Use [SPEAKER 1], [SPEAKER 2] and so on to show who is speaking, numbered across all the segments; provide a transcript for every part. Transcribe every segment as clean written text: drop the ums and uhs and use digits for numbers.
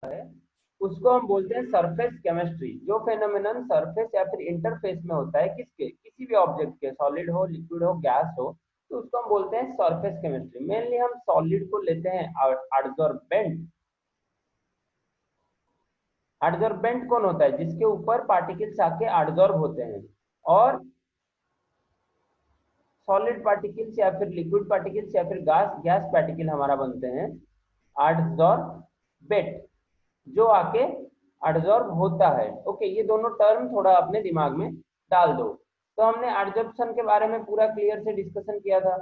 [SPEAKER 1] है उसको हम बोलते हैं सरफेस केमिस्ट्री। जो फेनोमेनन सरफेस या फिर इंटरफेस में होता है किसके, किसी भी ऑब्जेक्ट के, सॉलिड हो, लिक्विड हो, गैस हो, तो उसको हम बोलते हैं सरफेस केमिस्ट्री। मेनली हम सॉलिड को लेते हैं एडजॉर्बेंट। एडजॉर्बेंट कौन होता है, जिसके ऊपर पार्टिकल्स आके एडजॉर्ब होते हैं। और सॉलिड पार्टिकल्स या फिर लिक्विड पार्टिकल्स या फिर गैस गैस पार्टिकल हमारा बनते हैं एडजॉर्बेट, जो आके एडजॉर्ब होता है। ओके, ये दोनों टर्म थोड़ा अपने दिमाग में डाल दो। तो हमने एडजॉर्प्शन के बारे में पूरा क्लियर से डिस्कशन किया था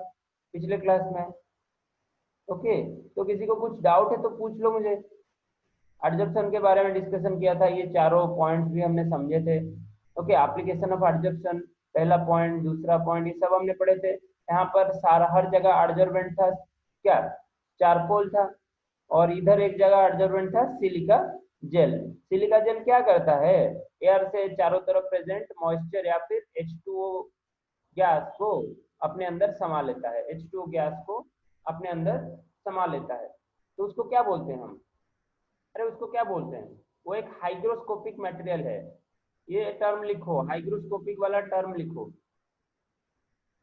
[SPEAKER 1] पिछले क्लास में। ओके, तो किसी को कुछ डाउट है तो पूछ लो मुझे। एडजॉर्प्शन के बारे में डिस्कशन किया था, ये चारों पॉइंट्स भी हमने समझे थे। ओके, एप्लीकेशन ऑफ एडजॉर्प्शन पहला पॉइंट, दूसरा पॉइंट, ये सब हमने पढ़े थे। यहाँ पर सारा हर जगह एडजॉर्बेंट था क्या, चारकोल था। और इधर एक जगह एडजॉर्बेंट था सिलिका जेल। सिलिका जेल क्या करता है, एयर से चारों तरफ प्रेजेंट मॉइस्चर या फिर H2O गैस को अपने अंदर समा लेता है, H2O गैस को अपने अंदर समा लेता है। तो उसको क्या बोलते हैं हम, अरे उसको क्या बोलते हैं, वो एक हाइग्रोस्कोपिक मटेरियल है। ये टर्म लिखो, हाइग्रोस्कोपिक वाला टर्म लिखो।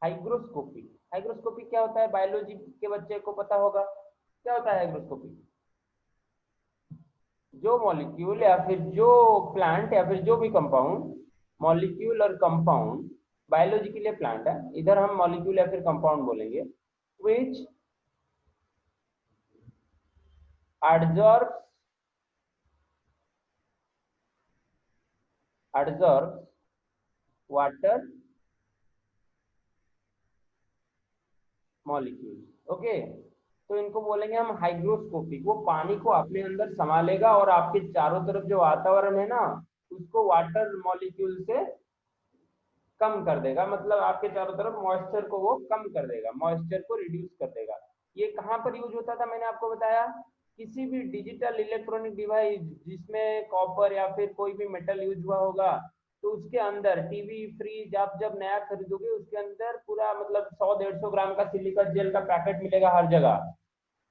[SPEAKER 1] हाइग्रोस्कोपिक, हाइग्रोस्कोपिक क्या होता है, बायोलॉजी के बच्चे को पता होगा क्या होता है हाइग्रोस्कोपिक। जो मॉलिक्यूल या फिर जो प्लांट या फिर जो भी कंपाउंड, मॉलिक्यूल और कंपाउंड, बायोलॉजी के लिए प्लांट है, इधर हम मॉलिक्यूल या फिर कंपाउंड बोलेंगे, विच adsorbs water मॉलिक्यूल। ओके, तो इनको बोलेंगे हम हाइग्रोस्कोपिक। वो पानी को अपने अंदर समा लेगा और आपके चारों तरफ जो वातावरण है ना, उसको वाटर मॉलिक्यूल से कम कर देगा। मतलब आपके चारों तरफ मॉइस्चर को वो कम कर देगा, मॉइस्चर को रिड्यूस कर देगा। ये कहाँ पर यूज होता था, मैंने आपको बताया, किसी भी डिजिटल इलेक्ट्रॉनिक डिवाइस जिसमें कॉपर या फिर कोई भी मेटल यूज हुआ होगा, तो उसके अंदर टीवी, फ्रिज आप जब नया खरीदोगे उसके अंदर पूरा मतलब 100-150 ग्राम का सिलिका जेल का पैकेट मिलेगा हर जगह।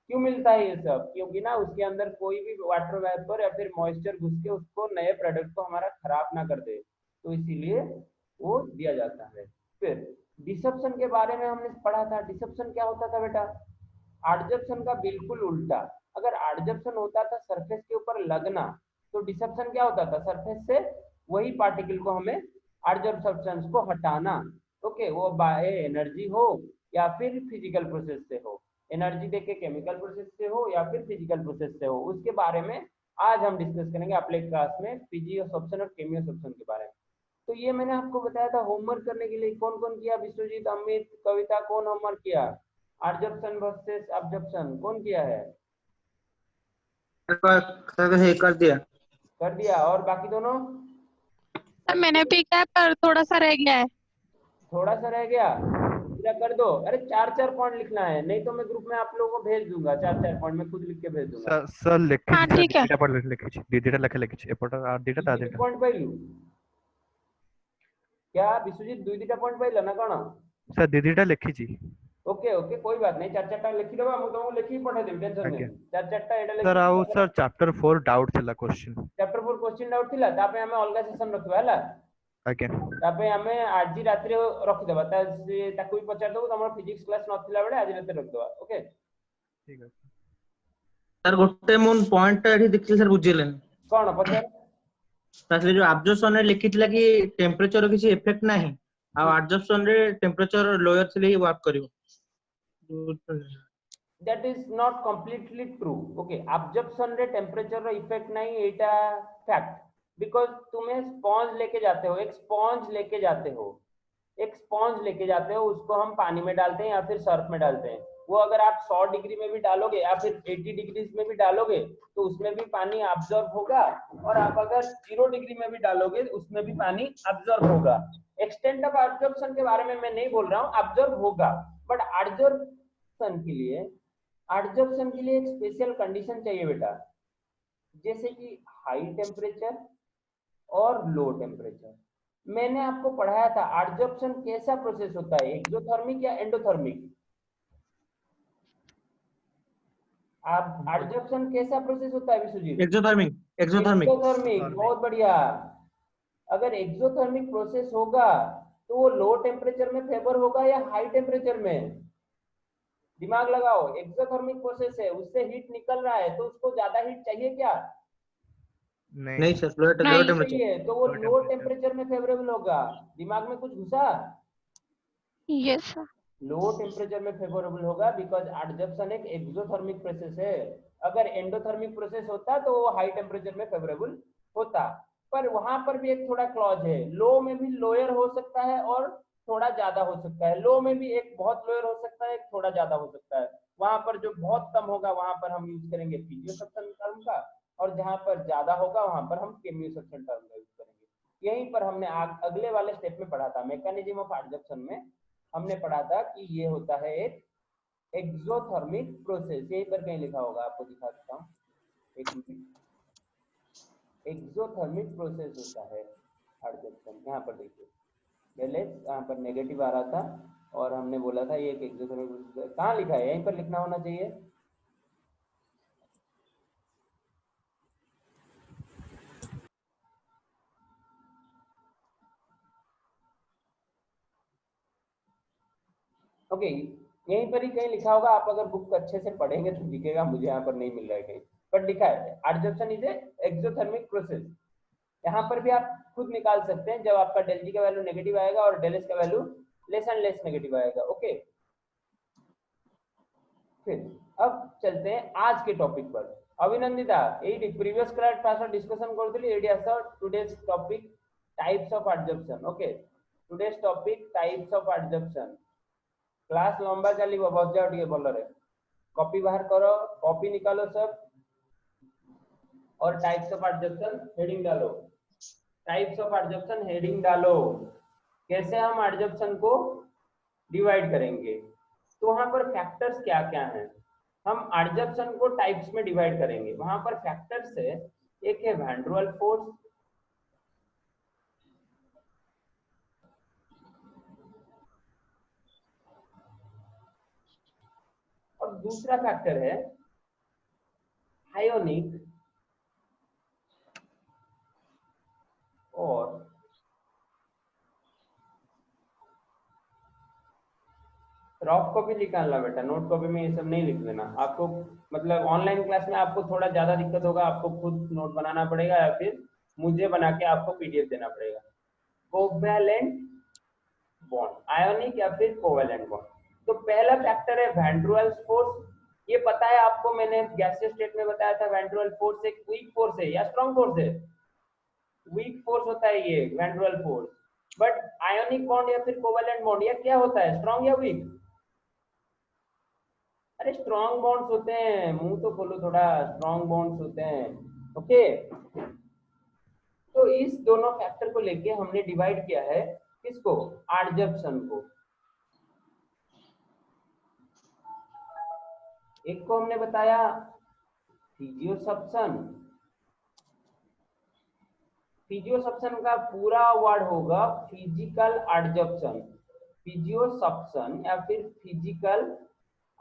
[SPEAKER 1] क्यों मिलता है ये सब, क्योंकि ना उसके अंदर कोई भी वाटर वेपर या फिर मॉइस्चर घुस के उसको नए प्रोडक्ट को हमारा खराब ना कर दे, तो इसीलिए वो दिया जाता है। फिर डिसेप्शन के बारे में हमने पढ़ा था। डिसेप्शन क्या होता था बेटा, एडजर्प्शन का बिल्कुल उल्टा। अगर एडजर्प्शन होता था सरफेस के ऊपर लगना, तो डिसेप्शन क्या होता था, सरफेस से वही पार्टिकल को हमें एडजर्ब सब्सटेंस को हटाना। ओके, वो बाय एनर्जी हो या फिर फिजिकल प्रोसेस से हो, एनर्जी देके केमिकल प्रोसेस से हो या फिर फिजिकल प्रोसेस से हो, उसके बारे में आज हम डिस्कस करेंगे अपने क्लास में, फिजियोसॉप्शन और केमियोसॉप्शन के बारे में। तो ये मैंने आपको बताया था होमवर्क करने के लिए। कौन कौन किया, विश्वजीत, अमित, कविता, कौन होमवर्क किया, एडजर्प्शन वर्सेस अब्जर्प्शन कौन किया है,
[SPEAKER 2] कर दिया।
[SPEAKER 1] कर दिया। और बाकी दोनों,
[SPEAKER 3] सर मैंने भी किया है, पर थोड़ा सा रह गया है।
[SPEAKER 1] थोड़ा सा रह गया, पूरा कर दो। अरे 4-4 पॉइंट लिखना है, नहीं तो मैं ग्रुप में आप लोगों को भेज दूंगा। 4-4 पॉइंट मैं खुद लिख के भेज दूंगा।
[SPEAKER 4] सर लिखिছি
[SPEAKER 3] हाँ
[SPEAKER 4] सर
[SPEAKER 3] ठीक है।
[SPEAKER 4] ଦିଟା ପଏଣ୍ଟ ଲେଖିଛି ଦିଟା ଲେଖା ଲେଖିଛି ଏପଟ ଆଉ ଦିଟା ତା
[SPEAKER 1] दुई
[SPEAKER 4] ଦିଟା
[SPEAKER 1] पॉइंट पाइलु क्या विश्वजीत, दुई दुईटा पॉइंट पाइल ना कौन।
[SPEAKER 4] सर ଦିଟା ଲେଖିଛି।
[SPEAKER 1] ओके ओके, कोई बात नहीं, 4-4टा लिखिदेवा, ମୁଁ तुमको लिखिକି पठेଇଦେବି, टेंशन
[SPEAKER 4] ଆଜ୍ଞା
[SPEAKER 1] नहीं। 4-4टा एटा
[SPEAKER 4] सर
[SPEAKER 1] लिखिକି
[SPEAKER 4] ଆଉ सर चैप्टर 4 डाउट थिला क्वेश्चन।
[SPEAKER 1] चैप्टर 4 क्वेश्चन डाउट थिला, तापे हमें अलगा सेशन रखबा हला।
[SPEAKER 4] ଆଜ୍ଞା
[SPEAKER 1] तापे हमें आज रात्रि रखिदेबा, ताकू भी पचार दबो, तमरो फिजिक्स क्लास नथिला बेले आज रात्रि रखिदेबा। ओके
[SPEAKER 4] ठीक है
[SPEAKER 2] सर गोटे मु पॉइंट एठी देखि सर बुझिलेन
[SPEAKER 1] कौन पचार,
[SPEAKER 2] तासले जो अब्जर्प्शन रे लिखितला कि टेम्परेचर किसी इफेक्ट नाही आ एब्जर्प्शन रे टेम्परेचर लोअर थिले ही वर्क करिवो।
[SPEAKER 1] that is not completely true. Okay, absorption रे टेम्परेचर रो इफेक्ट नहीं, एटा फैक्ट। बिकॉज तुम्हें स्पॉन्ज लेके जाते हो, एक स्पॉन्ज लेके जाते हो, एक स्पॉन्ज लेके जाते हो, उसको हम पानी में डालते हैं या फिर सर्फ में डालते हैं। वो अगर आप 100 डिग्री में भी डालोगे या फिर 80 डिग्री में भी डालोगे तो उसमें भी पानी अब्जॉर्ब होगा, और आप अगर 0 डिग्री में भी डालोगे उसमें भी पानी अब्जॉर्ब होगा। एक्सटेंट ऑफ अब्जॉर्प्शन के बारे में मैं नहीं बोल रहा हूँ, अब्जॉर्ब होगा, बट एब्जॉर्प्शन के लिए, एब्जॉर्प्शन के लिए एक स्पेशल कंडीशन चाहिए बेटा, जैसे कि हाई टेम्परेचर और लो टेम्परेचर। मैंने आपको पढ़ाया था एब्जॉर्प्शन कैसा प्रोसेस होता है, एक्सोथर्मिक या एंडोथर्मिक। आप एडजॉर्प्शन कैसा प्रोसेस होता है विश्वजीत?
[SPEAKER 2] एक्सोथर्मिक एक्सोथर्मिक
[SPEAKER 1] एक्सोथर्मिक, बहुत बढ़िया। अगर एक्सोथर्मिक प्रोसेस होगा तो वो लो टेम्परेचर में फेवर होगा या हाई टेम्परेचर में? दिमाग लगाओ, एक्सोथर्मिक प्रोसेस है, उससे हीट निकल रहा है तो उसको ज्यादा हीट चाहिए क्या?
[SPEAKER 4] नहीं
[SPEAKER 2] नहीं सर, लोअर
[SPEAKER 3] नहीं।
[SPEAKER 2] टेम्परेचर।
[SPEAKER 1] चाहिए, तो वो
[SPEAKER 4] Low
[SPEAKER 1] लो
[SPEAKER 4] temperature.
[SPEAKER 1] टेम्परेचर में फेवरेबल होगा। दिमाग में कुछ घुसा?
[SPEAKER 3] Yes sir.
[SPEAKER 1] लो टेम्परेचर में फेवरेबल होगा बिकॉज एडजॉर्प्शन एक एक्सोथर्मिक प्रोसेस है। अगर एंडोथर्मिक प्रोसेस होता तो वो हाई टेम्परेचर में फेवरेबल होता। पर वहां पर भी एक थोड़ा क्लॉज है, लो में भी लोअर हो सकता है और थोड़ा ज्यादा हो सकता है। लो में भी एक बहुत लोअर हो सकता है, एक थोड़ा ज्यादा हो सकता है। वहां पर जो बहुत कम होगा वहां पर हम यूज करेंगे फिजियो सक्शन टर्म का, और जहां पर ज्यादा होगा वहां पर हम केमियो सक्शन टर्म का यूज करेंगे। यहीं पर हमने अगले वाले स्टेप में पढ़ा था, मैकेनिज्म ऑफ एडजॉर्प्शन में हमने पढ़ा था कि ये होता है एक एक्सोथर्मिक प्रोसेस। यहीं पर कहीं लिखा होगा, आपको दिखा देता हूँ, एक मिनट। एक्सोथर्मिक प्रोसेस होता है एडजॉर्प्शन। यहाँ पर देखिए, पहले यहाँ पर नेगेटिव आ रहा था और हमने बोला था ये एक एक्सोथर्मिक प्रोसेस है। कहाँ लिखा है? यहीं पर लिखना होना चाहिए। ओके, यहीं पर ही कहीं लिखा होगा। आप अगर बुक अच्छे से पढ़ेंगे तो दिखेगा, मुझे यहाँ पर नहीं मिल रहा है कहीं, बट लिखा है adsorption is a exothermic process. यहाँ पर भी आप खुद निकाल सकते हैं, जब आपका डेल जी का वैल्यू नेगेटिव आएगा और डेल एस का value less and less negative आएगा। ओके, फिर अब चलते हैं आज के टॉपिक पर। अभिनंदिता, ये प्रीवियस क्लास डिस्कशन करते एडी आसा today's topic types of adsorption. Okay, today's topic types of adsorption. Class लंबा चलिए, बस जाओ टिके भलरे, कॉपी बाहर करो, कॉपी निकालो सब, और टाइप्स ऑफ एडजॉर्प्शन हेडिंग डालो। टाइप्स ऑफ एडजॉर्प्शन हेडिंग डालो। कैसे हम एडजॉर्प्शन को डिवाइड करेंगे, तो वहां पर फैक्टर्स क्या क्या हैं। हम एडजॉर्प्शन को टाइप्स में डिवाइड करेंगे, वहां पर फैक्टर्स है, एक है वैन डर वाल्स फोर्स, और दूसरा फैक्टर है आयोनिक और रफ कॉपी निकालना बेटा, नोट कॉपी में ये सब नहीं लिख देना। आपको मतलब ऑनलाइन क्लास में आपको थोड़ा ज्यादा दिक्कत होगा, आपको खुद नोट बनाना पड़ेगा या फिर मुझे बना के आपको पीडीएफ देना पड़ेगा। कोवैलेंट बॉन्ड, आयोनिक या फिर कोवैलेंट बॉन्ड। तो पहला फैक्टर है वैन डर वाल्स फोर्स। ये पता है आपको, मैंने गैसीय स्टेट में बताया था वैन डर वाल्स फोर्स एक वीक फोर्स है या स्ट्रॉन्ग फोर्स है? वीक फोर्स होता है ये van der Waals force. But ionic bond या फिर कोवैलेंट बॉन्ड ये क्या होता है, स्ट्रॉन्ग या वीक? अरे स्ट्रॉन्ग बॉन्ड्स होते हैं, मुंह तो खोलो थोड़ा, स्ट्रॉन्ग बॉन्ड्स होते हैं। ओके, तो इस दोनों फैक्टर को लेके हमने डिवाइड किया है किसको, एडजॉर्प्शन को। एक को हमने बताया फिजियोसप्शन। फिजियोसप्शन का पूरा वर्ड होगा फिजिकल एडजॉर्प्शन, फिजियोसप्शन या फिर फिजिकल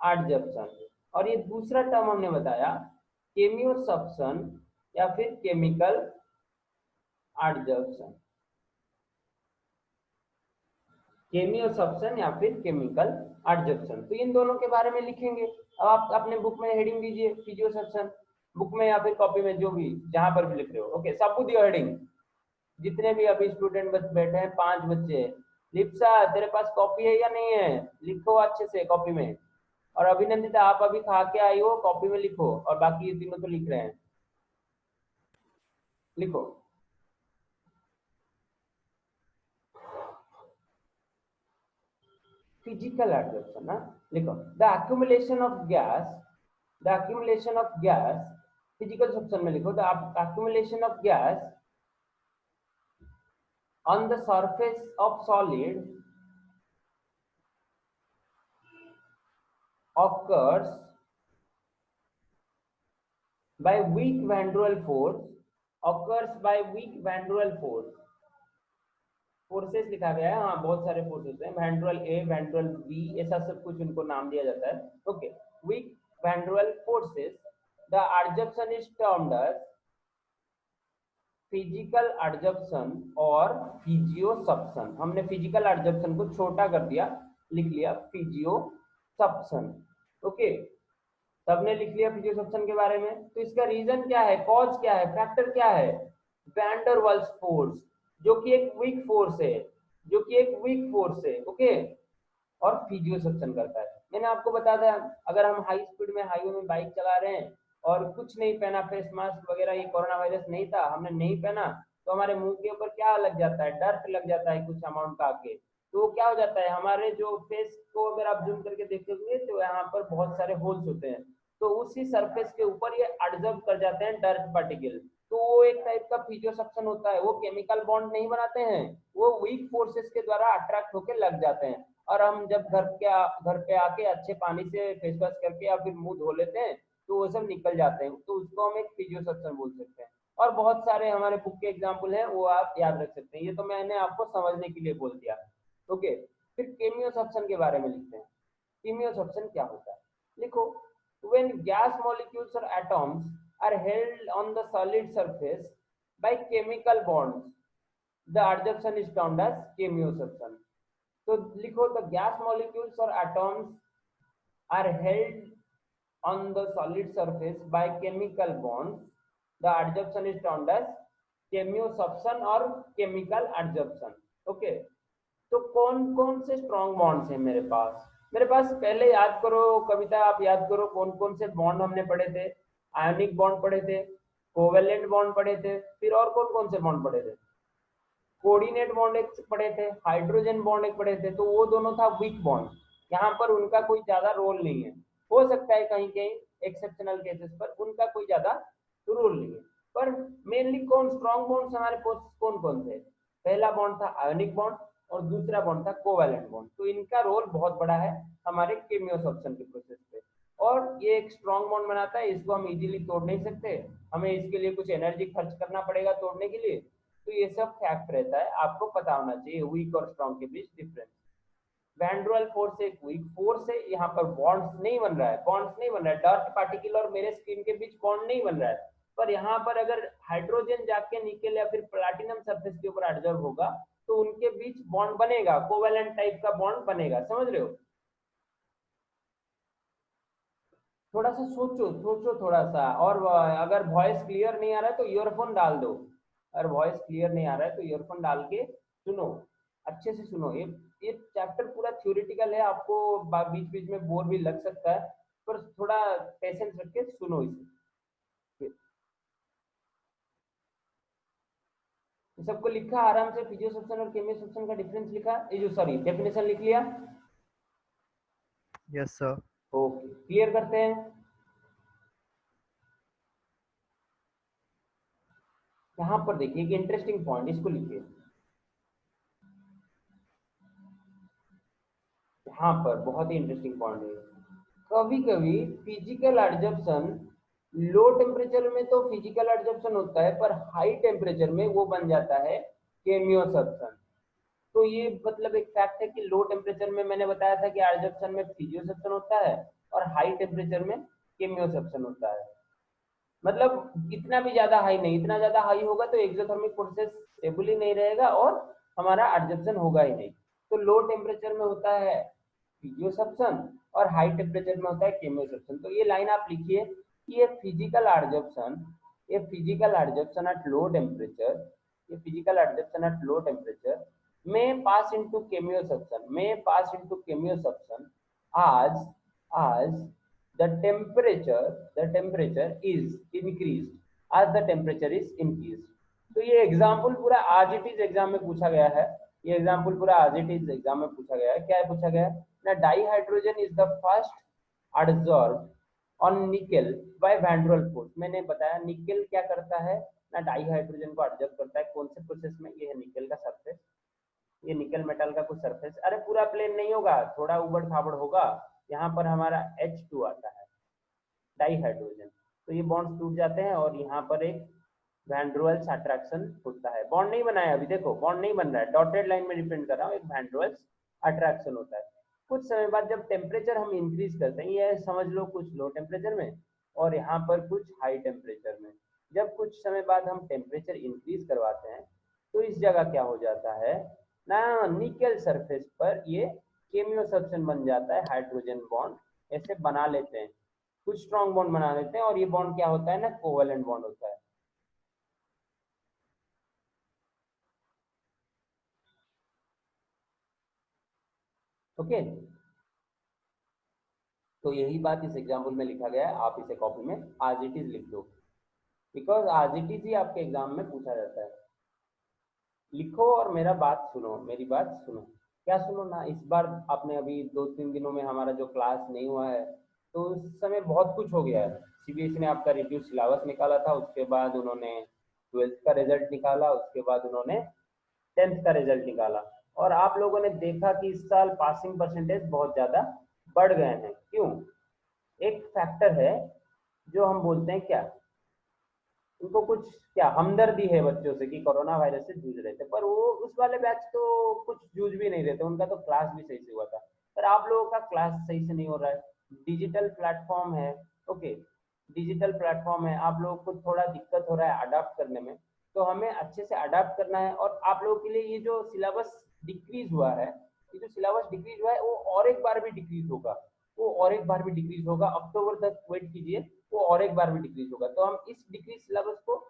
[SPEAKER 1] एडजॉर्प्शन। और ये दूसरा टर्म हमने बताया केमियोसप्शन या फिर केमिकल एडजॉर्प्शन, केमियोसप्शन या फिर केमिकल एडजॉर्प्शन। तो इन दोनों के बारे में लिखेंगे। अब आप अपने बुक में हेडिंग दीजिए फिजियोसप्शन, बुक में या फिर कॉपी में, जो भी जहां पर भी लिख रहे हो। ओके, सबको दियो हेडिंग, जितने भी अभी स्टूडेंट बैठे हैं, 5 बच्चे। लिप्सा, तेरे पास कॉपी है या नहीं है? लिखो अच्छे से कॉपी में। और अभिनंदिता, आप अभी खा के आई हो, कॉपी में लिखो। और बाकी ये तीनों तो लिख रहे हैं, लिखो। फिजिकल एडजॉर्प्शन ना, लिखो। The accumulation of gas, the accumulation of gas, physical sorption में लिखो the accumulation of gas on the surface of solid occurs by weak van der Waals force, occurs by weak van der Waals force। Forces लिखा गया है, हाँ बहुत सारे forces हैं, van der Waals A, van der Waals B, ऐसा सब कुछ उनको नाम दिया जाता है। Okay, weak van der Waals forces, the adsorption is termed as physical adsorption और फिजियोसप्शन। हमने फिजिकल एडजॉर्प्शन को छोटा कर दिया, लिख लिया फिजियोसप्शन। ओके, सबने लिख लिया फिजियोसप्शन के बारे में। तो इसका रीजन क्या है, कॉज क्या है, फैक्टर क्या है? वैन डर वाल्स फोर्स, जो कि एक वीक फोर्स है, जो कि एक वीक फोर्स है। ओके, और फिजियोसप्शन करता है। मैंने आपको बता दिया, अगर हम हाई स्पीड में हाईवे में बाइक चला रहे हैं और कुछ नहीं पहना, फेस मास्क वगैरह, ये कोरोना वायरस नहीं था, हमने नहीं पहना, तो हमारे मुंह के ऊपर क्या लग जाता है, डर्ट लग जाता है कुछ अमाउंट का आके। तो क्या हो जाता है, हमारे जो फेस को अगर आप जूम करके देखोगे तो यहाँ पर बहुत सारे होल्स होते हैं, तो उसी सरफेस के ऊपर ये एब्जॉर्ब कर जाते हैं डर्ट पार्टिकल। तो वो एक टाइप का फिजियोसप्शन होता है। वो केमिकल बॉन्ड नहीं बनाते हैं, वो वीक फोर्सेस के द्वारा अट्रैक्ट होकर लग जाते हैं। और हम जब घर पे आके अच्छे पानी से फेस वॉश करके या फिर मुंह धो लेते हैं तो वो सब निकल जाते हैं, तो उसको हम एक फिजियोसप्शन बोल सकते हैं। और बहुत सारे हमारे बुक के एग्जाम्पल हैं, वो आप याद रख सकते हैं। ये तो मैंने आपको समझने के लिए बोल दिया। ओके, फिर केमियोसप्शन के बारे में लिखते हैं। केमियोसप्शन क्या होता है, लिखो। when gas molecules or atoms are held on the solid surface by chemical bonds, the adsorption is termed as chemiosuption. तो लिखो, the gas molecules or atoms are held on the solid surface by chemical bonds, the adsorption is termed as chemiosuption or chemical adsorption. Okay, तो कौन कौन से strong bonds हैं मेरे पास? पहले याद करो कविता, आप याद करो कौन कौन से बॉन्ड हमने पढ़े थे। आयोनिक बॉन्ड पढ़े थे, कोवेलेंट बॉन्ड पढ़े थे, फिर और कौन कौन से बॉन्ड पढ़े थे? कोऑर्डिनेट बॉन्ड एक पढ़े थे, हाइड्रोजन बॉन्ड एक पढ़े थे। तो वो दोनों था वीक बॉन्ड, यहाँ पर उनका कोई ज्यादा रोल नहीं है। हो सकता है कहीं कहीं एक्सेप्शनल केसेस पर उनका कोई ज्यादा रोल नहीं है, पर मेनली कौन स्ट्रॉन्ग बॉन्ड्स हमारे कौन कौन थे? पहला बॉन्ड था आयोनिक बॉन्ड और दूसरा बॉन्ड था कोवैलेंट बॉन्ड। तो इनका रोल बहुत बड़ा है हमारे केमियोसप्शन के प्रोसेस पे। और ये एक स्ट्रॉन्ग बॉन्ड बनाता है, इसको हम इजीली तोड़ नहीं सकते, हमें इसके लिए कुछ एनर्जी खर्च करना पड़ेगा तोड़ने के लिए। तो ये सब फैक्ट रहता है, आपको पता होना चाहिए वीक और स्ट्रॉन्ग के बीच difference. Van der Waals force एक वीक फोर्स है, यहाँ पर बॉन्ड्स नहीं बन रहा है, बॉन्ड्स नहीं बन रहा है, डर्ट पार्टिकल और मेरे स्किन के बीच बॉन्ड नहीं बन रहा है। पर यहाँ पर अगर हाइड्रोजन जाके निकल या फिर प्लैटिनम सरफेस के ऊपर एब्जॉर्ब होगा तो उनके बीच बॉन्ड बनेगा, कोवेलेंट टाइप का बॉन्ड बनेगा। समझ रहे हो? थोड़ा सा सोचो थोड़ा सा। और अगर वॉइस क्लियर नहीं आ रहा है तो ईयरफोन डाल दो। अगर वॉइस क्लियर नहीं आ रहा है तो ईयरफोन डाल के सुनो, अच्छे से सुनो। ये चैप्टर पूरा थ्योरेटिकल है, आपको बीच बीच में बोर भी लग सकता है, पर थोड़ा पेशेंस रख के सुनो इसे। सबको लिखा आराम से, फिजियोसप्शन और केमियोसप्शन का डिफरेंस लिखा, ये जो सॉरी डेफिनेशन लिख लिया?
[SPEAKER 4] Yes sir.
[SPEAKER 1] ओके, क्लियर करते हैं। यहाँ पर देखिए कि इंटरेस्टिंग पॉइंट, इसको लिखिए यहाँ पर, बहुत ही इंटरेस्टिंग पॉइंट है। कभी कभी फिजिकल एडजॉर्प्शन, लो टेम्परेचर में तो फिजिकल एडजॉर्प्शन होता है, पर हाई टेम्परेचर में वो बन जाता है केमियोसप्शन। तो ये मतलब एक फैक्ट है कि लो टेम्परेचर में मैंने बताया था कि एडजॉर्प्शन में फिजियोसप्शन होता है और हाई टेम्परेचर में केमियोसप्शन होता है। मतलब इतना भी ज्यादा हाई नहीं, इतना ज्यादा हाई होगा तो एक्सोथर्मिक प्रोसेस स्टेबल ही नहीं रहेगा और हमारा एडजॉर्प्शन होगा ही नहीं। तो लो टेम्परेचर में होता है फिजियोसप्शन और हाई टेम्परेचर में होता है केमियोसप्शन। तो ये लाइन आप लिखिए कि ये physical adsorption at low temperature, ये physical adsorption at low temperature may pass into chemiosuption as the temperature is increased, as the temperature is increased। तो ये एग्जाम्पल पूरा आज इट इज एग्जाम में पूछा गया है, ये एग्जाम्पल पूरा आज इट इज एग्जाम में पूछा गया है। क्या है पूछा गया है ना, dihydrogen is the first adsorbed on nickel by van der Waals force. मैंने बताया निकेल क्या करता है ना, डाईहाइड्रोजन को एब्जॉर्ब करता है। कौन से प्रोसेस में? ये है निकेल का सरफेस, ये निकल मेटल का कुछ सरफेस, अरे पूरा प्लेन नहीं होगा, थोड़ा उबड़ खाबड़ होगा। यहाँ पर हमारा H2 आता है, डाईहाइड्रोजन। तो ये बॉन्ड टूट जाते हैं और यहाँ पर एक वैन डर वाल्स अट्रैक्शन होता है। बॉन्ड नहीं बनाया अभी, देखो बॉन्ड नहीं बन रहा है, डॉटेड लाइन में रिप्रेजेंट कर रहा हूँ, एक वैन डर वाल्स अट्रैक्शन होता है। कुछ समय बाद जब टेम्परेचर हम इंक्रीज करते हैं, ये समझ लो कुछ लो टेम्परेचर में और यहाँ पर कुछ हाई टेम्परेचर में, जब कुछ समय बाद हम टेम्परेचर इंक्रीज करवाते हैं तो इस जगह क्या हो जाता है ना, निकल सरफेस पर ये केमियोसब्स्टेंस बन जाता है, हाइड्रोजन बॉन्ड ऐसे बना लेते हैं, कुछ स्ट्रॉन्ग बॉन्ड बना लेते हैं और ये बॉन्ड क्या होता है ना, कोवेलेंट बॉन्ड होता है। ओके, तो यही बात इस एग्जाम्पल में लिखा गया है, आप इसे कॉपी में आज इट इज लिख दो, बिकॉज आज इट इज ही आपके एग्जाम में पूछा जाता है। लिखो और मेरा बात सुनो, मेरी बात सुनो, क्या सुनो ना, इस बार आपने अभी 2-3 दिनों में हमारा जो क्लास नहीं हुआ है तो उस समय बहुत कुछ हो गया है। सीबीएसई ने आपका रिड्यूस सिलेबस निकाला था, उसके बाद उन्होंने 12th का रिजल्ट निकाला, उसके बाद उन्होंने 10th का रिजल्ट निकाला और आप लोगों ने देखा कि इस साल पासिंग परसेंटेज बहुत ज़्यादा बढ़ गए हैं। क्यों? एक फैक्टर है जो हम बोलते हैं क्या, उनको कुछ क्या हमदर्दी है बच्चों से कि कोरोना वायरस से जूझ रहे थे, पर वो उस वाले बैच तो कुछ जूझ भी नहीं रहे थे, उनका तो क्लास भी सही से हुआ था, पर आप लोगों का क्लास सही से नहीं हो रहा है। डिजिटल प्लेटफॉर्म है, ओके, डिजिटल प्लेटफॉर्म है, आप लोगों को थोड़ा दिक्कत हो रहा है अडाप्ट करने में, तो हमें अच्छे से अडाप्ट करना है। और आप लोगों के लिए ये जो सिलेबस डिक्रीज हुआ है, ये जो सिलेबस डिक्रीज हुआ है वो और एक बार भी डिक्रीज होगा, वो और एक बार भी डिक्रीज होगा, अक्टूबर तक वेट कीजिए, वो और एक बार भी डिक्रीज होगा। तो हम इस डिक्रीज सिलेबस को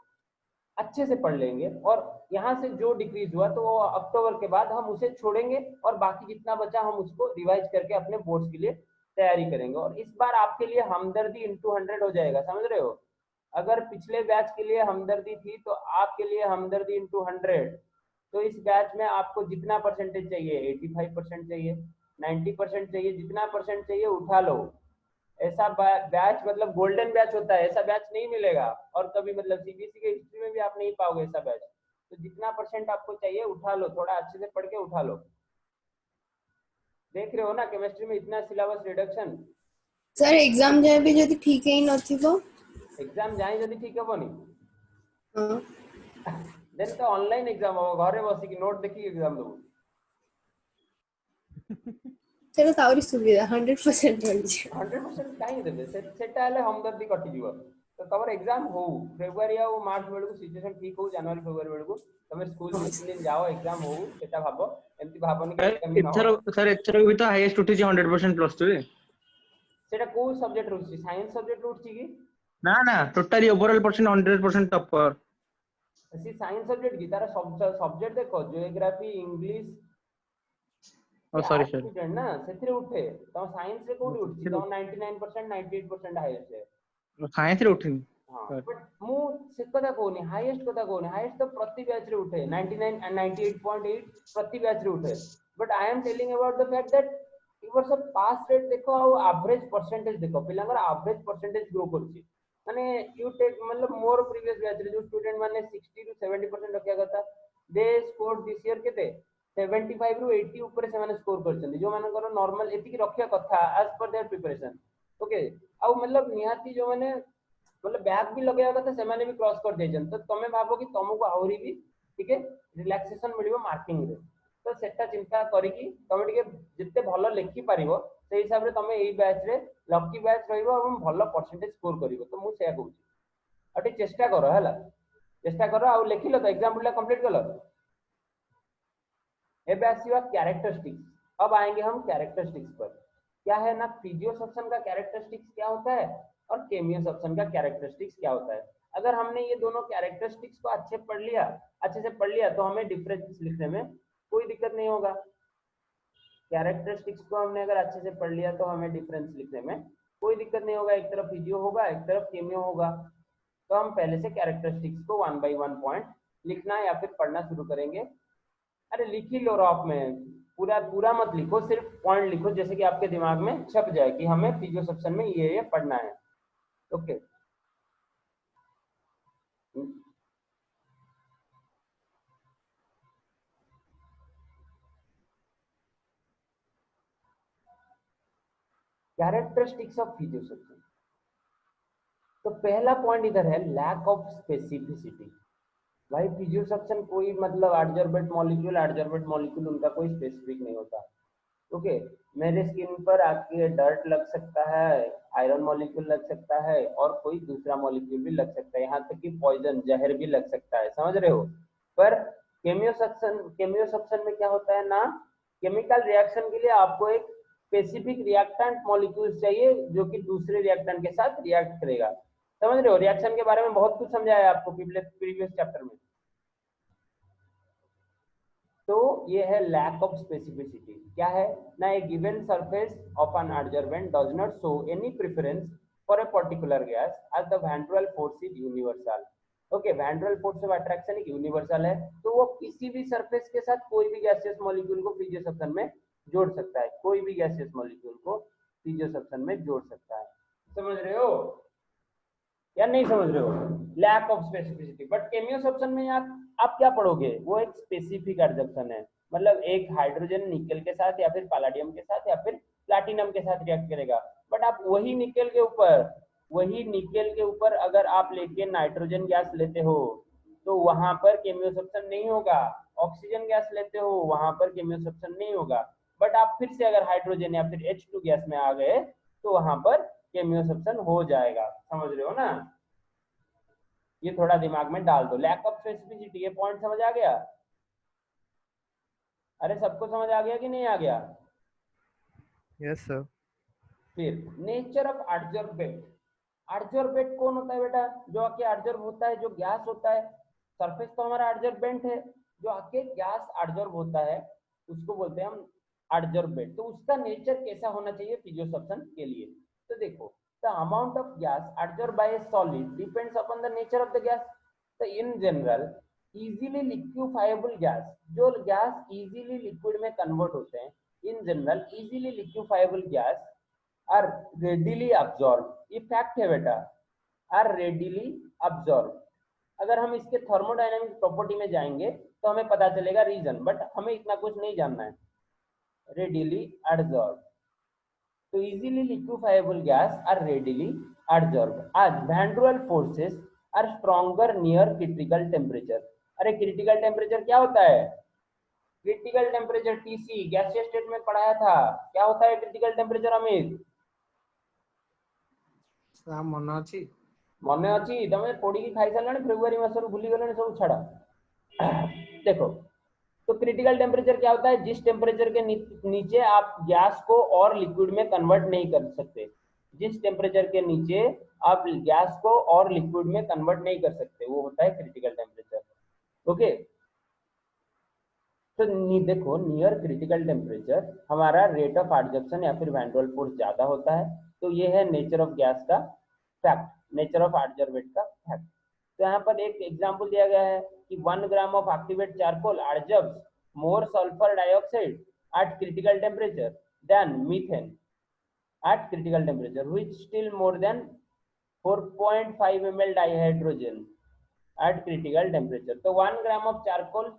[SPEAKER 1] अच्छे से पढ़ लेंगे और यहाँ से जो डिक्रीज हुआ तो वो अक्टूबर के बाद हम उसे छोड़ेंगे और बाकी जितना बचा हम उसको रिवाइज करके अपने बोर्ड्स के लिए तैयारी करेंगे। और इस बार आपके लिए हमदर्दी इंटू 100 हो जाएगा, समझ रहे हो? अगर पिछले बैच के लिए हमदर्दी थी तो आपके लिए हमदर्दी इंटू 100। तो इस बैच में आपको जितना परसेंटेज चाहिए, 85% चाहिए, 90% चाहिए, जितना परसेंट चाहिए उठा लो। ऐसा बैच मतलब गोल्डन बैच होता है, ऐसा बैच नहीं मिलेगा और कभी मतलब सीबीएसई के हिस्ट्री में भी आप नहीं पाओगे ऐसा बैच। तो जितना परसेंट आपको चाहिए उठा लो, थोड़ा अच्छे से पढ़ के उठा लो। देख रहे हो ना केमिस्ट्री में इतना सिलेबस रिडक्शन।
[SPEAKER 5] सर एग्जाम जाए भी যদি ठीक ही नथिबो,
[SPEAKER 1] एग्जाम जाए जदि ठीक हेबनी
[SPEAKER 5] हां
[SPEAKER 1] देन तो ऑनलाइन एग्जाम हो, घरे बसी कि नोट देखि एग्जाम दो,
[SPEAKER 5] सेटा तावरी सुविधा 100% रही
[SPEAKER 1] 100% काहे देबे सेटा हले हमदर्दी कटि जीव। तो तमर एग्जाम हो फेब्रुआरी आ मार्च बेलू सिचुएशन ठीक हो, जनवरी फेब्रुआरी बेलू तमे स्कूल 2 दिन जाओ, एग्जाम हो, सेटा भाबो, एमती भाबनी कि एग्जाम ही न हो।
[SPEAKER 2] सर एथर भी तो हाईएस्ट उठी 100% प्लस 2 रे,
[SPEAKER 1] सेटा को सब्जेक्ट रुचि, साइंस सब्जेक्ट रुचि कि
[SPEAKER 2] ना ना टोटली ओवरऑल परसेंट 100% टॉपर।
[SPEAKER 1] सी साइंस सब्जेक्ट की तारा सब्जेक्ट देखो, ज्योग्राफी, इंग्लिश,
[SPEAKER 2] ओ सॉरी सर,
[SPEAKER 1] स्टूडेंट ना सेथिरे उठे, तम साइंस रे कोडी उठछि, तम 99% 98% हाईएस्ट है।
[SPEAKER 2] साइंस रे उठिन
[SPEAKER 1] हां
[SPEAKER 2] सर,
[SPEAKER 1] बट मु से कथा कोनी, हाईएस्ट कथा कोनी, हाईएस्ट तो प्रति बैच रे उठे 99 एंड 98.8 प्रति बैच रे उठे। But I am telling about the fact that ever sub pass rate देखो और एवरेज परसेंटेज देखो, पिलांगर एवरेज परसेंटेज ग्रो करछि, माने यू टेक मतलब मोर प्रीवियस बैच रे जो स्टूडेंट माने 60 टू 70% रखिया कथा, दे स्कोर दिस ईयर केते 75 रु 80 ऊपर से माने स्कोर करछन, जो मानकर नॉर्मल एतिकी रखिया कथा as per there preparation. Okay, आ मतलब निहाती जो माने मतलब बैक भी लगेगा कथा से माने भी क्रॉस कर देजन, तो तमे भाबो कि तुमको आहुरी भी ठीक है रिलैक्सेशन मिलिबो मार्किंग रे। तो सेटा चिंता करिकी तमे टिके जिते भलो लिखि पारिबो से हिसाब रे तमे एई बैच रे लकी बैच रहिबो और भलो परसेंटेज स्कोर करिवो। तो मु सेया कहूची अटे चेष्टा करो हैला, चेष्टा करो आ लिखिलो तो एग्जांपल कंप्लीट करो। एबे आसीबा कैरेक्टरिस्टिक्स। अब आएंगे हम कैरेक्टरिस्टिक्स पर। क्या है ना, फिजियो सब्सटेंस का कैरेक्टरिस्टिक्स क्या होता है और केमियो सब्सटेंस का कैरेक्टरिस्टिक्स क्या होता है। अगर हमने ये दोनों कैरेक्टरिस्टिक्स को अच्छे से पढ़ लिया तो हमें डिफरेंस लिखने में कोई दिक्कत नहीं होगा। कैरेक्टरिस्टिक्स को हमने अगर अच्छे से पढ़ लिया तो हमें डिफरेंस लिखने में कोई दिक्कत नहीं होगा, एक तरफ फिजियो होगा एक तरफ केमियो होगा। तो हम पहले से कैरेक्टरिस्टिक्स को 1 by 1 पॉइंट लिखना या फिर पढ़ना शुरू करेंगे। अरे लिख ही लो रॉप में, पूरा पूरा मत लिखो, सिर्फ पॉइंट लिखो जैसे कि आपके दिमाग में छप जाए कि हमें फिजियो सेक्शन में ये पढ़ना है। Okay, characteristics of physio section. तो पहला पॉइंट इधर है लैक ऑफ स्पेसिफिसिटी। भाई फिजियो सेक्शन कोई मतलब एडजॉर्बेंट मॉलिक्यूल उनका कोई स्पेसिफिक नहीं होता। ओके, मेरे स्किन पर आके डर्ट लग सकता है, आयरन मॉलिक्यूल लग सकता है और कोई दूसरा मॉलिक्यूल भी लग सकता है, यहाँ तक कि पॉइजन जहर भी लग सकता है, समझ रहे हो। पर केमियोसक्शन में क्या होता है ना, केमिकल रिएक्शन के लिए आपको एक स्पेसिफिक रिएक्टेंट मॉलिक्यूल चाहिए जो कि दूसरे रिएक्टेंट के साथ रिएक्ट करेगा, समझ रहे हो। रिएक्शन के बारे में बहुत कुछ समझाया है आपको प्रीवियस चैप्टर में। तो ये है लैक ऑफ स्पेसिफिसिटी। क्या है ना, a given surface of an adsorbent does not show any preference for a particular gas as the van der force is universal. Okay, van der force of attraction एक universal है, तो वो किसी भी surface के साथ कोई भी गैसियस मॉलिक्यूल को फिजियोसेक्शन में जोड़ सकता है, कोई भी गैसियस मॉलिक्यूल को फिजियोसेक्शन में जोड़ सकता है, समझ रहे हो या नहीं समझ रहे हो। Lack of specificity. But chemisorption में आप क्या पढ़ोगे, वो एक स्पेसिफिक एडजक्शन है, मतलब एक हाइड्रोजन निकल के साथ या फिर पैलेडियम के साथ या फिर प्लैटिनम के साथ रिएक्ट करेगा। बट आप वही निकल के ऊपर अगर आप लेके नाइट्रोजन गैस लेते हो तो वहां पर केमियोसेक्शन नहीं होगा। ऑक्सीजन गैस लेते हो वहां पर केमियोसेक्शन नहीं होगा। बट आप फिर से अगर हाइड्रोजन या फिर H2 गैस में आ गए तो वहां पर केमियोसेक्शन हो जाएगा, समझ रहे हो ना। ये थोड़ा दिमाग में डाल दो। लैक ऑफ स्पेसिफिसिटी, ये पॉइंट समझ आ गया। अरे सबको समझ आ गया कि नहीं आ गया।
[SPEAKER 4] Yes sir.
[SPEAKER 1] फिर नेचर ऑफ एडजॉर्बेंट। एडजॉर्बेंट कौन होता है बेटा, जो आके एडजॉर्ब होता है, जो गैस होता है। सरफेस तो हमारा एडजॉर्बेंट है, जो आके गैस एडजॉर्ब होता है उसको बोलते हैं हम एडजॉर्बेंट। तो उसका नेचर कैसा होना चाहिए फिजियोसेक्शन के लिए। तो देखो, the amount of gas adsorbed by a solid depends upon the nature of the gas. So in general easily liquefiable gas, जो गैस easily liquid में convert होते हैं, in general easily liquefiable gas are readily absorbed। ये fact है बेटा, are readily absorbed। अगर हम इसके थर्मोडायनामिक प्रॉपर्टी में जाएंगे तो हमें पता चलेगा रीजन, बट हमें इतना कुछ नहीं जानना है। readily absorbed, तो easily liquefiable gas are readily adsorbed as van der Waals forces are stronger near critical temperature। अरे क्रिटिकल टेम्परेचर क्या होता है, critical temperature TC gaseous state में पढ़ाया था, क्या होता है क्रिटिकल टेम्परेचर अमित,
[SPEAKER 2] मन अच्छी
[SPEAKER 1] मन अच्छी तमें पढ़ी खाई सारे फेब्रुआरी मासर भूली गले सब छाड़ा। देखो, तो क्रिटिकल टेम्परेचर क्या होता है, जिस टेम्परेचर के नीचे आप गैस को और लिक्विड में कन्वर्ट नहीं कर सकते, जिस टेम्परेचर के नीचे आप गैस को और लिक्विड में कन्वर्ट नहीं कर सकते, वो होता है क्रिटिकल टेम्परेचर। ओके, तो देखो नियर क्रिटिकल टेम्परेचर हमारा रेट ऑफ एडजॉर्प्शन या फिर वैन डेर वाल्स फोर्स ज्यादा होता है। तो ये है नेचर ऑफ गैस का फैक्ट, नेचर ऑफ एडजॉर्बेंट का फैक्ट। तो यहाँ पर एक एग्जांपल दिया गया है कि 1 gram of activate charcoal adsorbs more sulfur dioxide at critical temperature than methane at critical temperature, which still more than 4.5 ml dihydrogen at critical temperature। तो 1 gram of charcoal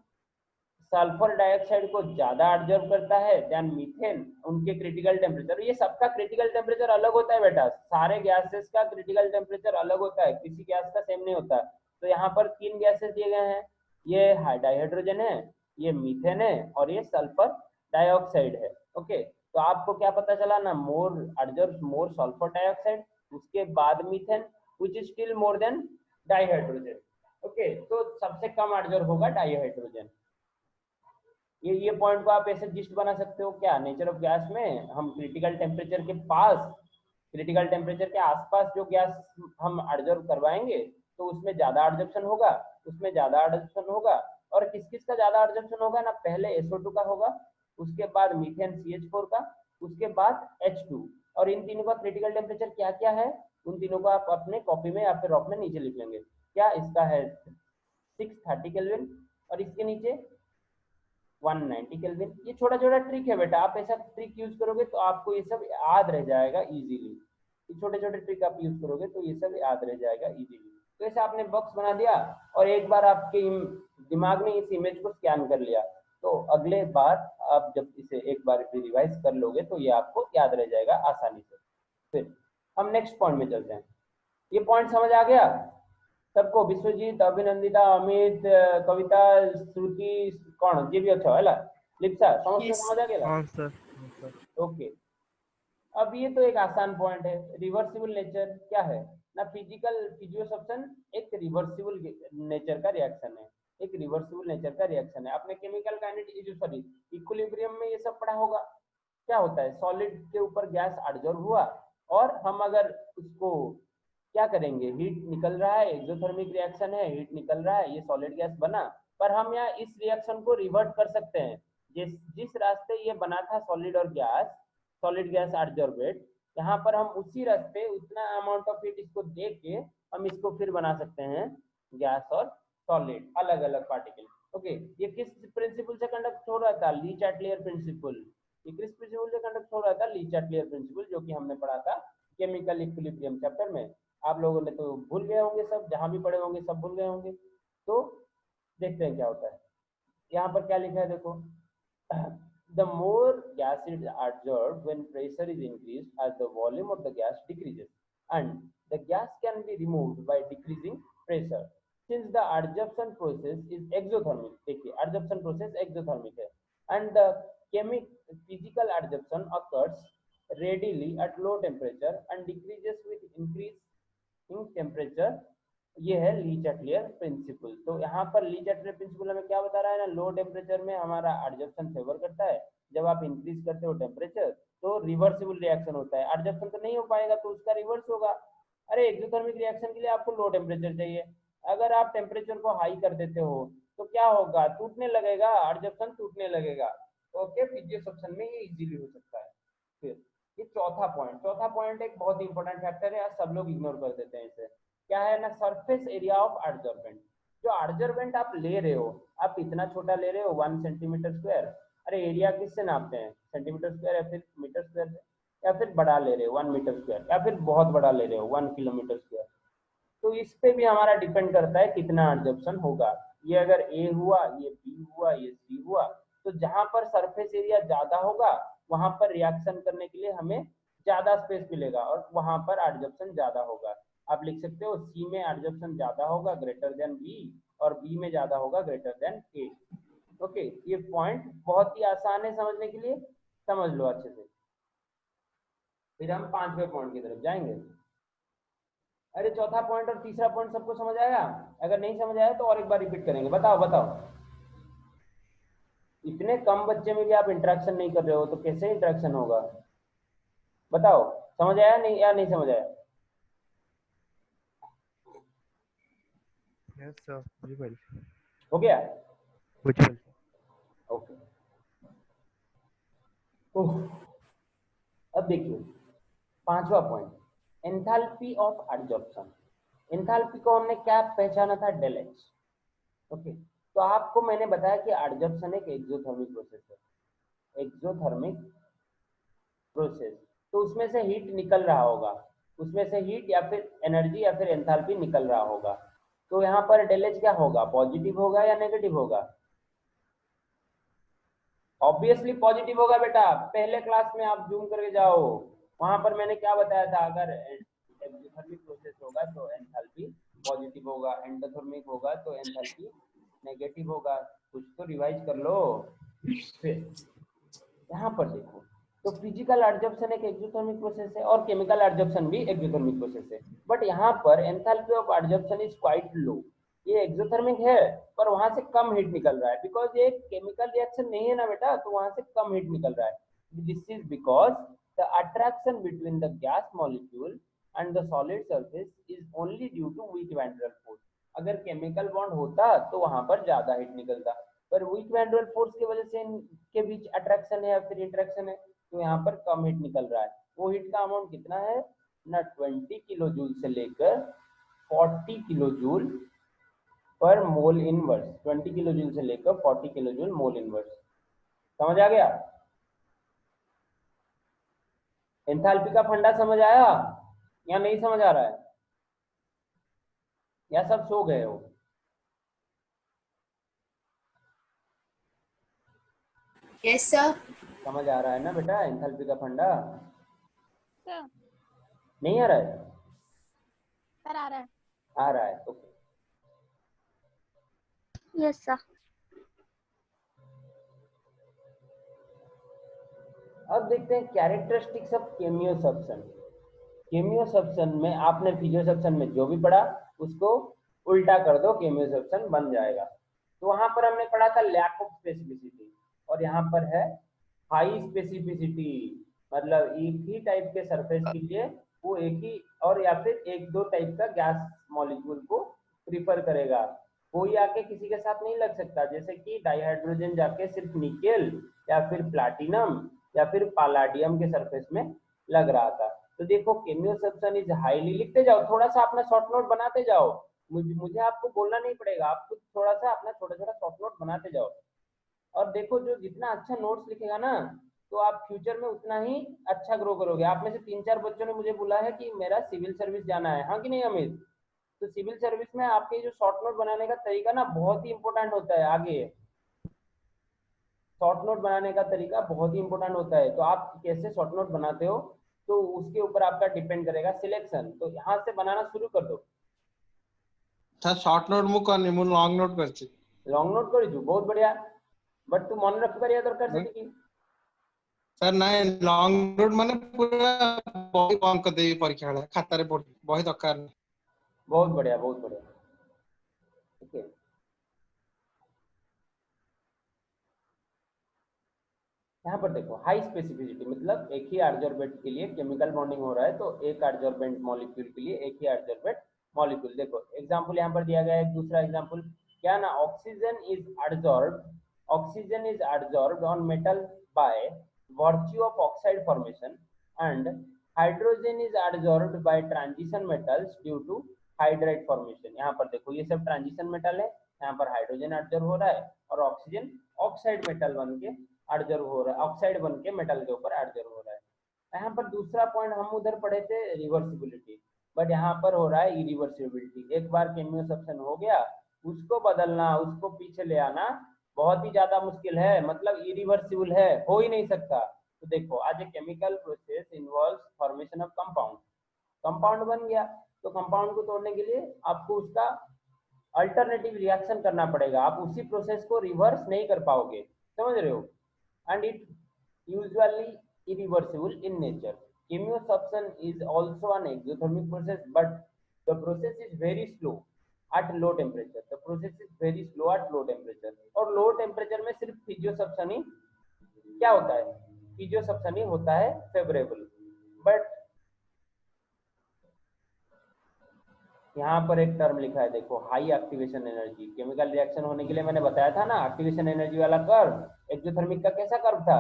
[SPEAKER 1] sulphur dioxide को ज्यादा absorb करता है then methane उनके critical temperature. ये सबका critical temperature अलग होता है बेटा, सारे गैसेस का क्रिटिकल टेम्परेचर अलग होता है, किसी गैस का सेम नहीं होता। तो यहाँ पर 3 गैसेस दिए गए हैं, ये डाइहाइड्रोजन है, ये मीथेन है और ये सल्फर डाइऑक्साइड है। ओके, तो आपको क्या पता चला ना, मोर एब्जॉर्ब्स मोर सल्फर डाइऑक्साइड, उसके बाद methane which is still more than dihydrogen. Okay, तो सबसे कम एब्जॉर्ब होगा डाइहाइड्रोजन। ये पॉइंट को आप ऐसे जिस्ट बना सकते हो क्या, नेचर ऑफ गैस में हम क्रिटिकल टेम्परेचर के पास, क्रिटिकल टेम्परेचर के आसपास जो गैस हम एब्जॉर्ब करवाएंगे तो उसमें ज्यादा एब्जॉर्प्शन होगा, उसमें ज्यादा एब्जॉर्प्शन होगा। और किस किस का ज्यादा एब्जॉर्प्शन होगा ना, पहले SO2 का होगा, उसके बाद मीथेन CH4 का, उसके बाद H2। और इन तीनों का क्रिटिकल टेम्परेचर क्या क्या है, उन तीनों को आप अपने कॉपी में या फिर रॉक में नीचे लिख लेंगे। क्या इसका है 630 केल्विन और इसके नीचे 190 केल्विन। ये छोटा छोटा ट्रिक है बेटा, आप ऐसा ट्रिक यूज करोगे तो आपको ये सब याद रह जाएगा इजीली। ये छोटे छोटे ट्रिक आप यूज करोगे तो ये सब याद रह जाएगा इजीली। तो ऐसे आपने बॉक्स बना दिया और एक बार आपके दिमाग में इस इमेज को स्कैन कर लिया, तो अगले बार आप जब इसे एक बार रिवाइज कर लोगे तो ये आपको याद रह जाएगा आसानी से। फिर हम नेक्स्ट पॉइंट में चलते हैं। ये पॉइंट समझ आ गया सबको, विश्वजीत, अभिनंदिता, अमित, कविता, श्रुति, कौन जी भी अच्छा है लिप्सा, समझ
[SPEAKER 4] हाँ सर।
[SPEAKER 1] ओके, अब ये तो एक आसान पॉइंट है। रिवर्सिबल नेचर क्या है ना, फिजिकल फिजियोसब्स्टेंस एक रिवर्सिबल नेचर का रिएक्शन है, एक रिवर्सिबल नेचर का रिएक्शन है। आपने केमिकल काइनेटिक्स सॉरी इक्विलिब्रियम में ये सब पढ़ा होगा। क्या होता है, सॉलिड के ऊपर गैस एडजॉर्ब हुआ और हम अगर उसको क्या करेंगे, हीट निकल रहा है, एक्सोथर्मिक रिएक्शन है, हीट निकल रहा है, ये सॉलिड गैस बना, पर हम यहाँ इस रिएक्शन को रिवर्ट कर सकते हैं। जिस जिस रास्ते ये बना था सॉलिड और गैस, सॉलिड गैस एडजॉर्बेट, यहाँ पर हम उसी रास्ते उतना अमाउंट ऑफ हीट इसको दे के हम इसको फिर बना सकते हैं गैस और सॉलिड, अलग अलग पार्टिकल। ओके, ये किस प्रिंसिपल से कंडक्ट हो रहा था, ली चैटलियर प्रिंसिपल। ये किस प्रिंसिपल से कंडक्ट हो रहा था, ली चैटलियर प्रिंसिपल, जो कि हमने पढ़ा था केमिकल इक्विलिब्रियम चैप्टर में। आप लोगों ने तो भूल गए होंगे, सब जहां भी पढ़े होंगे सब भूल गए होंगे। तो देखते हैं क्या होता है। यहाँ पर क्या लिखा है देखो, the more gas is adsorbed when pressure is increased as the volume of the gas decreases, and the gas can be removed by decreasing pressure since the adsorption process is exothermic। देखिए adsorption process exothermic है, and the physical adsorption occurs readily at low temperature and decreases with increasing temperature। ये है ली Chatelier principal. तो यहाँ पर ली Chatelier principal हमें क्या बता रहा है ना, लो टेम्परेचर में हमारा एडजॉर्प्शन फेवर करता है, जब आप इंक्रीज करते हो टेम्परेचर तो रिवर्सिबल रिएक्शन होता है, एडजॉर्प्शन तो नहीं हो पाएगा तो उसका रिवर्स होगा। अरे एक्सोथर्मिक रिएक्शन के लिए आपको लो टेम्परेचर चाहिए, अगर आप टेम्परेचर को हाई कर देते हो तो क्या होगा, टूटने लगेगा, एडजॉर्प्शन टूटने लगेगा। ओके, फिजियोसब्स्टेंस में ये इजीली हो सकता है। फिर ये चौथा पॉइंट एक बहुत ही इंपॉर्टेंट फैक्टर है, सब लोग इग्नोर कर देते हैं इसे। क्या है ना, सरफेस एरिया ऑफ एडजॉर्बेंट। जो एडजॉर्बेंट आप ले रहे हो, आप इतना छोटा ले रहे हो 1 सेंटीमीटर स्क्वायर, अरे एरिया किससे नापते हैं, सेंटीमीटर स्क्वायर या फिर मीटर स्क्वायर से, या फिर बड़ा ले रहे हो 1 मीटर स्क्वायर, या फिर बहुत बड़ा ले रहे हो 1 किलोमीटर स्क्वायर। तो इस पे भी हमारा डिपेंड करता है कितना एडजॉर्प्शन होगा। ये अगर ए हुआ, ये बी हुआ, ये सी हुआ, तो जहां पर सरफेस एरिया ज्यादा होगा वहां पर रिएक्शन करने के लिए हमें ज्यादा स्पेस मिलेगा और वहां पर एडजॉर्प्शन ज्यादा होगा। आप लिख सकते हो सी में एडजॉर्प्शन ज्यादा होगा ग्रेटर देन बी, और बी में ज्यादा होगा ग्रेटर देन ए। ओके, ये पॉइंट बहुत ही आसान है समझने के लिए, समझ लो अच्छे से। फिर हम 5वें पॉइंट की तरफ जाएंगे। अरे चौथा पॉइंट और तीसरा पॉइंट सबको समझ आया? अगर नहीं समझ आया तो और एक बार रिपीट करेंगे। बताओ बताओ, इतने कम बच्चे में भी आप इंटरेक्शन नहीं कर रहे हो तो कैसे इंटरेक्शन होगा? बताओ, समझ आया नहीं या नहीं समझ आया?
[SPEAKER 4] Yes, sir. Visual.
[SPEAKER 1] हो गया?
[SPEAKER 4] Visual.
[SPEAKER 1] ओके, तो अब देखिए 5वां point, enthalpy of adsorption. Enthalpy को हमने क्या पहचाना था, डेल एच। ओके, तो आपको मैंने बताया कि एडजॉर्प्शन एक एक्सोथर्मिक प्रोसेस है, एक्सोथर्मिक प्रोसेस। तो उसमें से हीट निकल रहा होगा, उसमें से हीट या फिर एनर्जी या फिर एंथैल्पी निकल रहा होगा। तो यहाँ पर डेल एच क्या होगा, पॉजिटिव होगा या नेगेटिव होगा? ऑब्वियसली पॉजिटिव होगा बेटा, पहले क्लास में आप जूम करके जाओ, वहां पर मैंने क्या बताया था, अगर एक्सोथर्मिक प्रोसेस होगा तो एंथैल्पी पॉजिटिव होगा, एंडोथर्मिक होगा तो एंथैल्पी नेगेटिव होगा। कुछ तो रिवाइज कर लो। फिर यहाँ पर देखो, तो फिजिकल एडजॉर्प्शन एक एक्सोथर्मिक प्रोसेस है और केमिकल एडजॉर्प्शन भी एक्सोथर्मिक प्रोसेस है, बट यहाँ पर enthalpy of adsorption is quite low. ये एक्सोथर्मिक है पर वहां से कम हीट निकल रहा है, बिकॉज ये केमिकल रिएक्शन नहीं है ना बेटा, तो वहां से कम हीट निकल रहा है। This is because the attraction between the gas molecule and the solid surface is only due to weak van der force. अगर केमिकल बॉन्ड होता तो वहां पर ज्यादा हीट निकलता, पर वीक वैन डेर फोर्स की वजह से इनके बीच अट्रैक्शन है या फिर इंटरेक्शन है, तो यहाँ पर कम हीट निकल रहा है। वो हीट का अमाउंट कितना है ना, 20 किलो जूल से लेकर 40 किलो जूल पर मोल इनवर्स, 20 किलो जूल से लेकर 40 किलो जूल मोल इनवर्स। समझ आ गया? एंथैल्पी का फंडा समझ आया या नहीं समझ आ रहा है, या सब सो गए हो?
[SPEAKER 5] Yes, sir.
[SPEAKER 1] समझ आ रहा है ना बेटा एंथैल्पी का फंडा?
[SPEAKER 3] सर
[SPEAKER 1] नहीं आ रहा है?
[SPEAKER 3] सर आ रहा है।
[SPEAKER 1] आ रहा है, ओके।
[SPEAKER 3] Yes sir.
[SPEAKER 1] अब देखते हैं कैरेक्टरिस्टिक्स ऑफ केमियोसब्स्टेंस। केमियोसब्स्टेंस में आपने फिजियोसब्स्टेंस में जो भी पढ़ा उसको उल्टा कर दो, केमियोसब्स्टेंस बन जाएगा। तो वहां पर हमने पढ़ा था लैक ऑफ स्पेसिफिसिटी, और यहाँ पर है हाई स्पेसिफिसिटी, मतलब एक ही टाइप के सरफेस के लिए वो एक ही और या फिर एक दो टाइप का गैस मॉलिक्यूल को प्रिफर करेगा। कोई आके किसी के साथ नहीं लग सकता, जैसे कि डाइहाइड्रोजन जाके सिर्फ निकेल या फिर प्लैटिनम या फिर पैलाडियम के सरफेस में लग रहा था। तो देखो केमियोसब्स्टेंस इज हाईली, लिखते जाओ, थोड़ा सा अपना शॉर्ट नोट बनाते जाओ, मुझे आपको बोलना नहीं पड़ेगा, आप खुद थोड़ा सा अपना छोटा छोटा शॉर्ट नोट बनाते जाओ। और देखो जो जितना अच्छा नोट्स लिखेगा ना, तो आप फ्यूचर में उतना ही अच्छा ग्रो करोगे। आप में से 3-4 बच्चों ने मुझे बोला है कि मेरा सिविल सर्विस जाना है, हाँ कि नहीं अमित? तो सिविल सर्विस में आपके जो शॉर्ट नोट बनाने का तरीका ना बहुत ही इंपॉर्टेंट होता है। आगे शॉर्ट नोट बनाने का तरीका बहुत ही इंपॉर्टेंट होता है। तो आप कैसे शॉर्ट नोट बनाते हो तो उसके ऊपर आपका डिपेंड करेगा सिलेक्शन। तो यहाँ से बनाना शुरू कर दो।
[SPEAKER 6] सर शॉर्ट नोट मु करनी मु लॉन्ग नोट करछि।
[SPEAKER 1] लॉन्ग नोट करिछु, बहुत बढ़िया, बट तू मन रखि परिया दरकार सेटिकी।
[SPEAKER 6] सर नाइ लॉन्ग नोट माने पूरा बही अंक देवी परीक्षा वाला खाता रे पढ़ी बही दरकार नहीं।
[SPEAKER 1] बहुत बढ़िया, बहुत बढ़िया। ओके, यहाँ पर देखो हाई स्पेसिफिसिटी मतलब एक ही एडजॉर्बेंट के लिए केमिकल बॉन्डिंग हो रहा है, तो एक एडजॉर्बेंट मॉलिक्यूल के लिए एक ही एडजॉर्बेंट मॉलिक्यूल। देखो एग्जांपल यहाँ पर दिया गया है, दूसरा एग्जांपल क्या ना, oxygen is adsorbed on metal by virtue of oxide formation and hydrogen is adsorbed by transition metals due to hydride formation। यहाँ पर देखो ये सब ट्रांजिशन मेटल है, यहाँ पर हाइड्रोजन एडजॉर्ब हो रहा है और ऑक्सीजन ऑक्साइड मेटल बन के एडजॉर्ब हो रहा है, ऑक्साइड बन के मेटल के ऊपर एडजॉर्ब हो रहा है। यहाँ पर दूसरा पॉइंट हम उधर पढ़े थे रिवर्सिबिलिटी, बट यहाँ पर हो रहा है इरिवर्सिबिलिटी। एक बार केमियोसब्स्टेंस हो गया, उसको बदलना, उसको पीछे ले आना बहुत ही ज्यादा मुश्किल है, मतलब इरिवर्सिबल है, हो ही नहीं सकता। तो देखो आज a chemical process involves formation of compound, compound बन गया, तो कंपाउंड को तोड़ने के लिए आपको उसका अल्टरनेटिव रिएक्शन करना पड़ेगा, आप उसी प्रोसेस को रिवर्स नहीं कर पाओगे, समझ रहे हो? And it usually irreversible in nature. Chemiosubstance is also an exothermic process, but the process is very slow at low temperature. The process is very slow at low temperature. और low temperature में सिर्फ फिजियोसब्स्टेंस ही क्या होता है, फिजियोसब्स्टेंस ही होता है favourable. But यहाँ पर एक टर्म लिखा है देखो, high activation energy. Chemical reaction होने के लिए मैंने बताया था ना एक्टिवेशन एनर्जी वाला कर्व। एक्सोथर्मिक का कैसा कर्व था,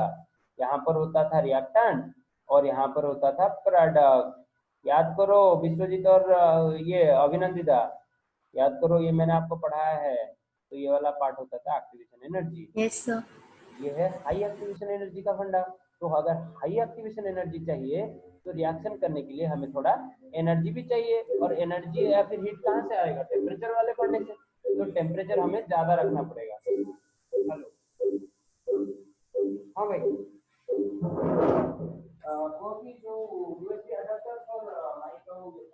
[SPEAKER 1] यहाँ पर होता था रिएक्टेंट और यहाँ पर होता था प्रोडक्ट। याद करो विश्वजीत और ये अभिनंदिता, याद करो, ये मैंने आपको पढ़ाया है। तो ये वाला पार्ट होता था एक्टिवेशन एनर्जी।
[SPEAKER 5] Yes sir.
[SPEAKER 1] ये है हाई एक्टिवेशन एनर्जी का फंडा। तो अगर हाई एक्टिवेशन एनर्जी चाहिए तो रिएक्शन करने के लिए हमें थोड़ा एनर्जी भी चाहिए, और एनर्जी या फिर हीट कहाँ से आएगा, टेम्परेचर वाले पढ़ने से। तो टेम्परेचर हमें ज्यादा रखना पड़ेगा। हेलो, हाँ भाई, कॉफी जो यूएसबी अडेप्टर और माइक का वो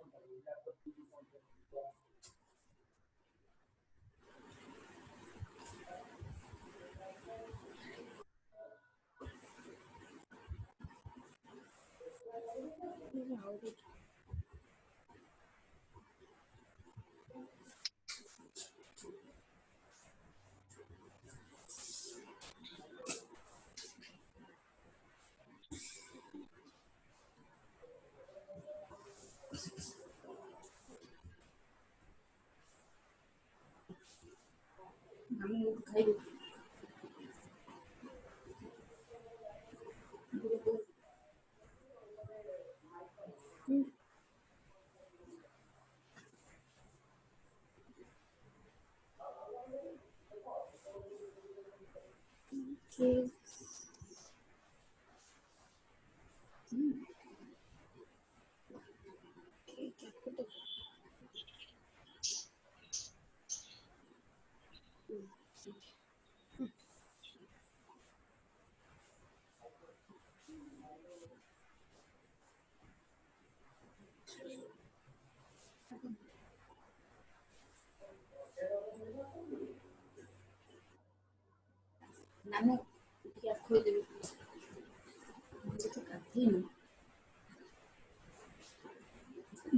[SPEAKER 5] नामू क्या खोल दे। तो करते ही नहीं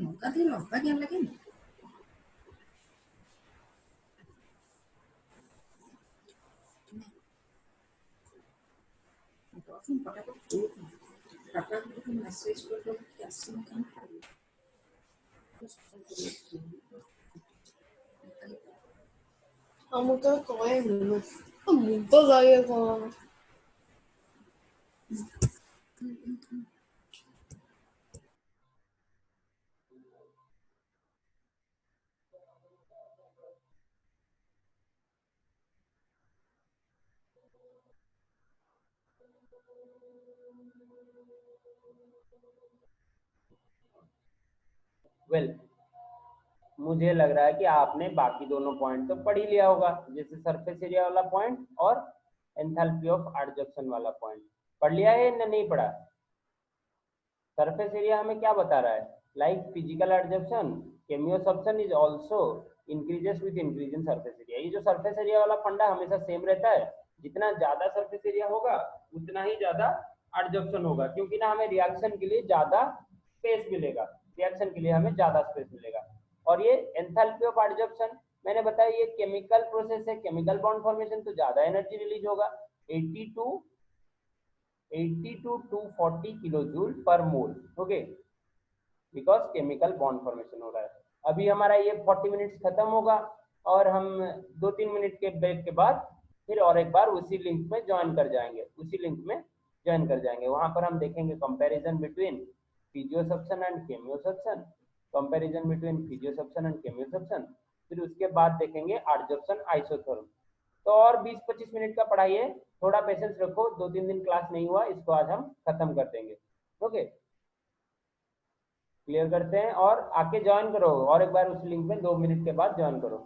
[SPEAKER 5] मौका दे लौका क्या लगे ना तो फिर फटाफट मैसेज कर दो कैसे काम करें 아무도 거에 묻어 다녀서
[SPEAKER 1] वेल मुझे लग रहा है कि आपने बाकी दोनों पॉइंट तो पढ़ ही लिया होगा, जैसे सरफेस एरिया वाला पॉइंट और एंथैल्पी ऑफ एडजॉर्प्शन वाला पॉइंट पढ़ लिया है या नहीं पढ़ा? सरफेस एरिया हमें क्या बता रहा है? Like physical adsorption chemisorption is also increases with increase in surface area. ये जो सरफेस एरिया वाला फंडा हमेशा सेम रहता है, जितना ज्यादा सरफेस एरिया होगा उतना ही ज्यादा एडजॉर्प्शन होगा, क्योंकि ना हमें रिएक्शन के लिए ज्यादा स्पेस मिलेगा, रिएक्शन के लिए हमें ज्यादा स्पेस मिलेगा। और ये एंथैल्पी ऑफ एडजॉर्प्शन मैंने बताया ये केमिकल प्रोसेस है, केमिकल बॉन्ड फॉर्मेशन, तो ज्यादा एनर्जी रिलीज होगा 80 to 240 kilojoule per mole, okay, because chemical bond formation हो रहा है। अभी हमारा ये 40 मिनट्स खत्म होगा और हम 2-3 मिनट के ब्रेक के बाद फिर और एक बार उसी लिंक में ज्वाइन कर जाएंगे, वहां पर हम देखेंगे comparison between physisorption and chemisorption, comparison between physisorption and chemisorption, फिर उसके बाद देखेंगे एडजॉर्प्शन आइसोथर्म। तो और 20-25 मिनट का पढ़ाई है, थोड़ा पेशेंस रखो, 2-3 दिन क्लास नहीं हुआ, इसको आज हम खत्म कर देंगे, ओके। क्लियर करते हैं और आके ज्वाइन करो, और एक बार उस लिंक में 2 मिनट के बाद ज्वाइन करो।